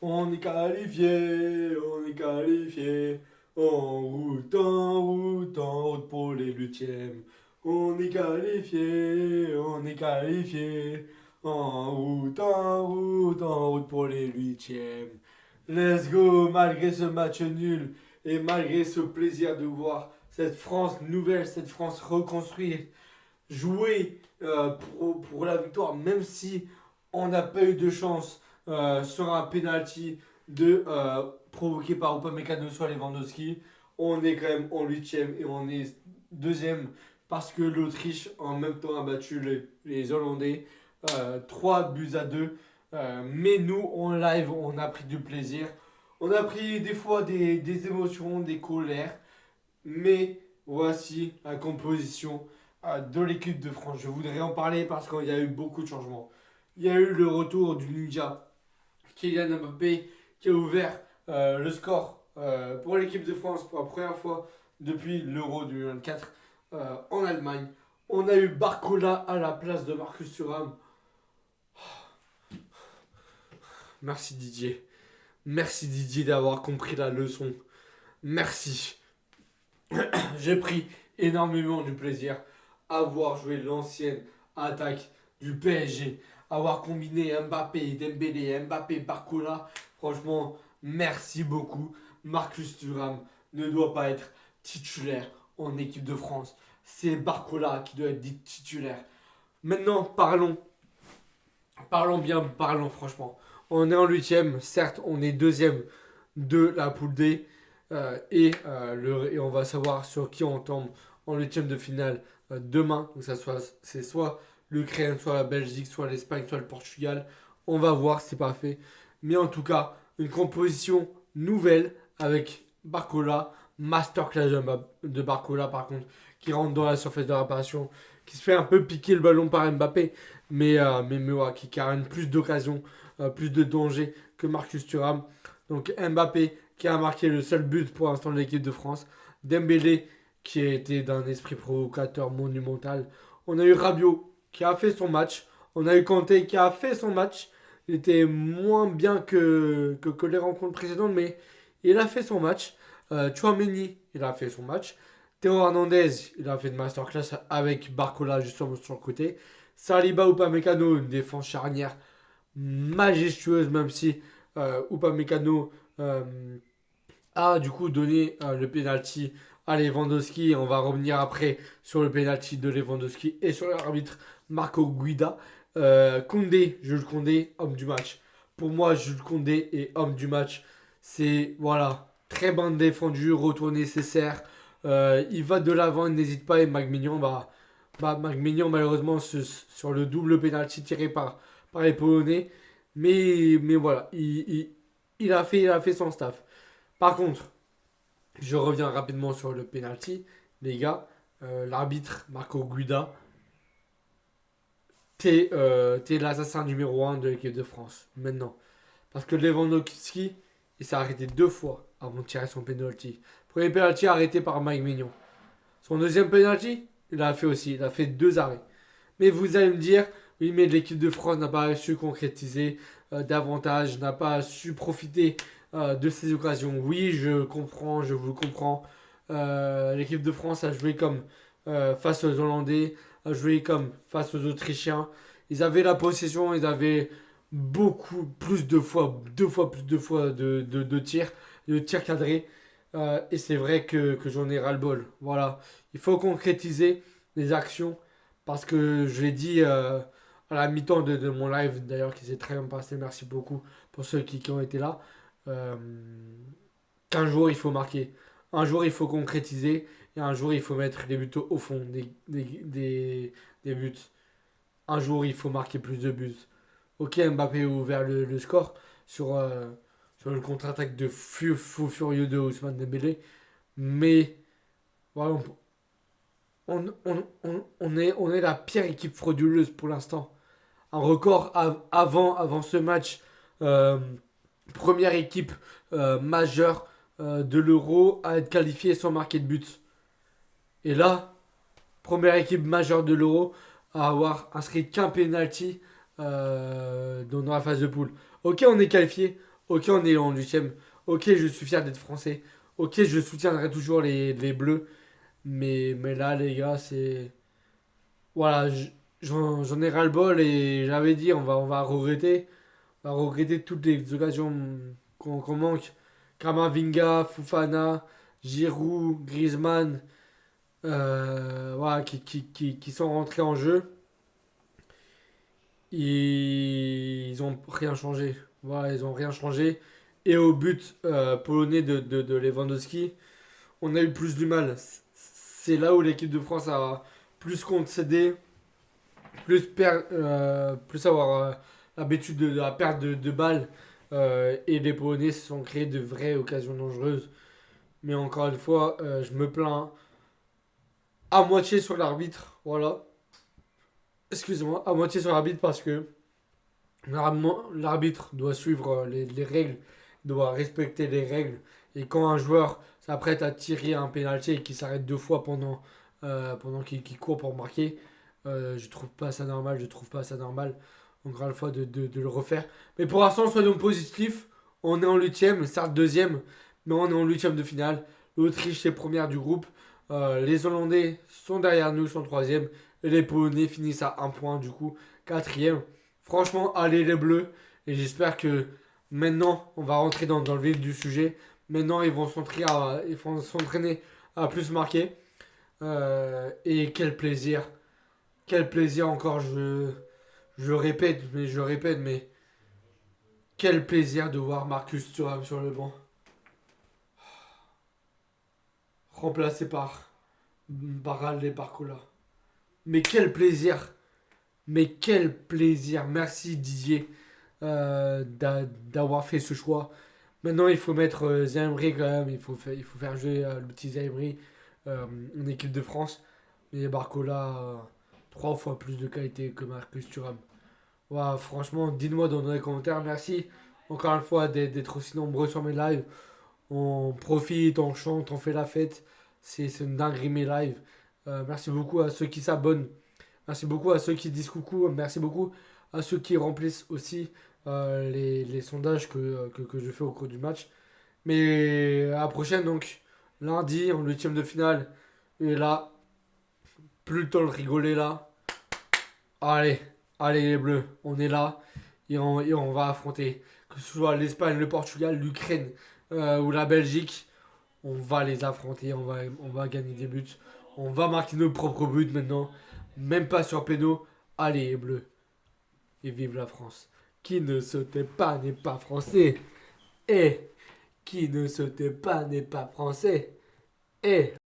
On est qualifié, on est qualifié. En route pour les huitièmes. On est qualifié, on est qualifié. En route pour les huitièmes. Let's go, malgré ce match nul et malgré ce plaisir de voir cette France nouvelle, cette France reconstruite, jouer pour la victoire, même si on n'a pas eu de chance sur un penalty provoqué par Upamecano soit Lewandowski. On est quand même en huitième et on est deuxième parce que l'Autriche en même temps a battu les Hollandais 3 buts à 2. Mais nous, en live, on a pris du plaisir. On a pris des fois des émotions, des colères. Mais voici la composition de l'équipe de France. Je voudrais en parler parce qu'il y a eu beaucoup de changements. Il y a eu le retour du ninja Kylian Mbappé qui a ouvert le score pour l'équipe de France pour la première fois depuis l'Euro 2024 en Allemagne. On a eu Barcola à la place de Marcus Thuram. Merci Didier. Merci Didier d'avoir compris la leçon. Merci. J'ai pris énormément du plaisir à voir jouer l'ancienne attaque du PSG, avoir combiné Mbappé, Dembélé, Mbappé, Barcola. Franchement, merci beaucoup. Marcus Thuram ne doit pas être titulaire en équipe de France. C'est Barcola qui doit être dit titulaire. Maintenant, parlons bien, parlons franchement. On est en huitième, certes, on est deuxième de la poule D. Et on va savoir sur qui on tombe en huitième de finale demain. Donc c'est soit l'Ukraine, soit la Belgique, soit l'Espagne, soit le Portugal. On va voir, c'est pas fait. Mais en tout cas, une composition nouvelle avec Barcola, masterclass de Barcola par contre, qui rentre dans la surface de réparation, qui se fait un peu piquer le ballon par Mbappé, mais ouais, qui carène plus d'occasions, plus de danger que Marcus Thuram. Donc Mbappé qui a marqué le seul but pour l'instant de l'équipe de France. Dembélé qui a été d'un esprit provocateur monumental. On a eu Rabiot qui a fait son match. On a eu Kanté qui a fait son match. Il était moins bien que les rencontres précédentes, mais il a fait son match. Chouameni, il a fait son match. Théo Hernandez, il a fait une masterclass avec Barcola justement sur le côté. Saliba Upamecano, une défense charnière majestueuse, même si Upamecano a du coup donné le penalty à Lewandowski. On va revenir après sur le penalty de Lewandowski et sur l'arbitre Marco Guida. Koundé, Jules Koundé, homme du match. Pour moi, Jules Koundé est homme du match. C'est voilà, très bien défendu, retourné ses serres. Il va de l'avant, il n'hésite pas et Mignon malheureusement sur le double penalty tiré par les Polonais. Mais voilà, il a fait son staff. Par contre, je reviens rapidement sur le penalty. Les gars, l'arbitre Marco Guida, t'es l'assassin numéro un de l'équipe de France. Maintenant. Parce que Lewandowski, il s'est arrêté deux fois avant de tirer son penalty. Premier penalty arrêté par Mike Mignon. Son deuxième penalty, il l'a fait aussi. Il a fait deux arrêts. Mais vous allez me dire, oui, mais l'équipe de France n'a pas su concrétiser davantage, n'a pas su profiter de ces occasions. Oui, je comprends, je vous comprends. L'équipe de France a joué comme face aux Hollandais, a joué comme face aux Autrichiens. Ils avaient la possession, ils avaient beaucoup plus de fois, deux fois de tirs cadrés. Et c'est vrai que j'en ai ras-le-bol. Voilà. Il faut concrétiser les actions parce que je l'ai dit à la mi-temps de mon live d'ailleurs qui s'est très bien passé. Merci beaucoup pour ceux qui ont été là. Euh, qu'un jour il faut marquer. Un jour il faut concrétiser. Et un jour il faut mettre les buts au fond des buts. Un jour il faut marquer plus de buts. Ok, Mbappé a ouvert le score sur, sur le contre-attaque de fou furieux de Ousmane Dembélé. Mais voilà, on est la pire équipe frauduleuse pour l'instant. Un record avant ce match. euh, Première équipe majeure de l'Euro à être qualifiée sans marquer de but. Et là, première équipe majeure de l'Euro à avoir inscrit qu'un penalty dans la phase de poule. Ok, on est qualifié. Ok, on est en huitième. Ok, je suis fier d'être français. Ok, je soutiendrai toujours les Bleus. Mais là, les gars, c'est. Voilà, j'en ai ras-le-bol et j'avais dit, on va regretter. On va regretter toutes les occasions qu'on manque. Kamavinga, Fofana, Giroud, Griezmann, voilà, qui sont rentrés en jeu. Ils ont rien changé. Voilà, ils ont rien changé. Et au but polonais de Lewandowski, on a eu plus du mal. C'est là où l'équipe de France a plus concédé, plus avoir l'habitude de la perte de balles. Et les Polonais se sont créés de vraies occasions dangereuses. Mais encore une fois, je me plains à moitié sur l'arbitre. Voilà. Excusez-moi, à moitié sur l'arbitre parce que normalement, l'arbitre doit suivre les règles, doit respecter les règles. Et quand un joueur s'apprête à tirer un pénalty et qu'il s'arrête deux fois pendant qu'il court pour marquer, je trouve pas ça normal. Je trouve pas ça normal, encore une fois, de le refaire. Mais pour l'instant, soyons positifs. On est en huitième, certes deuxième, mais on est en huitième de finale. L'Autriche est première du groupe. Les Hollandais sont derrière nous, sont troisième. Et les Polonais finissent à un point, du coup, quatrième. Franchement, allez les Bleus. Et j'espère que maintenant, on va rentrer dans le vif du sujet. Maintenant, ils vont s'entraîner à plus marquer. Et quel plaisir. Quel plaisir encore. Je répète, mais quel plaisir de voir Marcus Thuram sur le banc. Remplacé par Barral et Barcola. Mais quel plaisir. Mais quel plaisir. Merci Didier d'avoir fait ce choix. Maintenant, il faut mettre Zaïmri quand même. Il faut faire jouer le petit Zaïmri en équipe de France. Mais Barcola, trois fois plus de qualité que Marcus Thuram. Ouah, franchement, dites-moi dans les commentaires. Merci encore une fois d'être aussi nombreux sur mes lives. On profite, on chante, on fait la fête. C'est une dinguerie mes lives. Merci beaucoup à ceux qui s'abonnent. Merci beaucoup à ceux qui disent coucou. Merci beaucoup à ceux qui remplissent aussi les sondages que je fais au cours du match. Mais à la prochaine, donc, lundi, en huitième de finale. Et là, plus le temps de rigoler là. Allez, allez les Bleus, on est là et on va affronter. Que ce soit l'Espagne, le Portugal, l'Ukraine ou la Belgique, on va les affronter, on va gagner des buts. On va marquer nos propres buts maintenant. Même pas sur péno. Allez les Bleus, et vive la France. Qui ne se tait pas n'est pas français. Et qui ne se tait pas n'est pas français. Et